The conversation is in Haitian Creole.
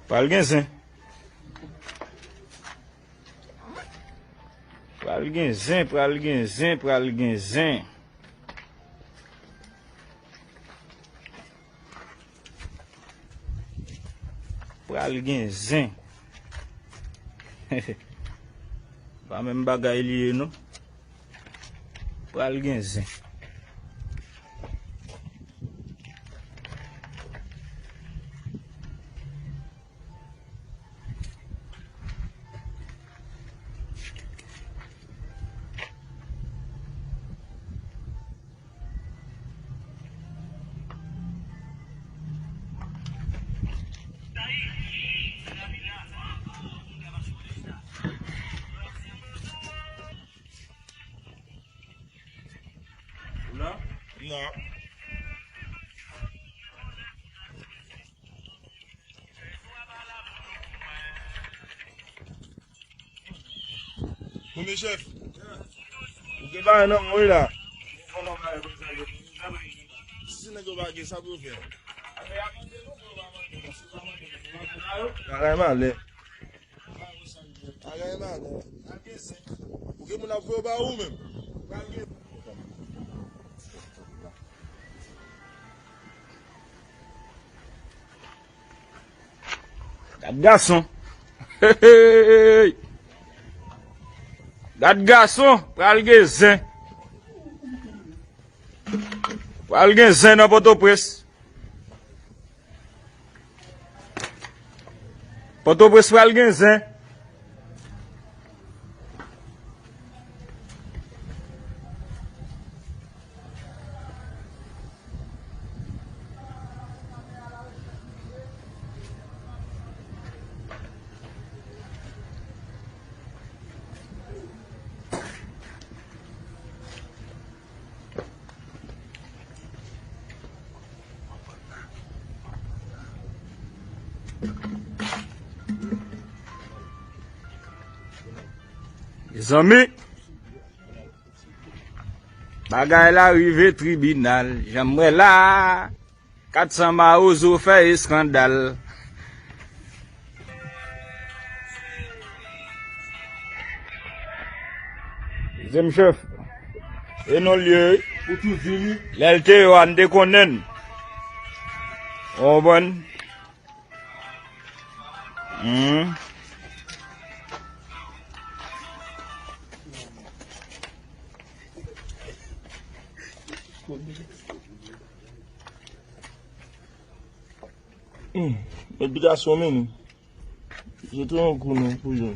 Pral gen zin. Pral gen zin, pral gen zin, pral gen zin. Pral gen zin. Pas même bagay lié non. Pral gen zin. Non. Mon chef. Ou pas non moi là. Si n'est pas ça peut faire. Carrément là. Carrément. Ou que mon a fait ba ou même. Gade garçon. Gade garçon, pral gen zin. Pral gen zin dans Port-au-Prince. Port-au-Prince pral gen zin. Les amis, bagay la rive tribunal, j'aimerais là, 400 maozo fait scandale. Deuxième chef, et non lieu, Pour tout fini. l'LT on déconne. On bon. Mais bien sûr, j'ai tout un coup pour eux.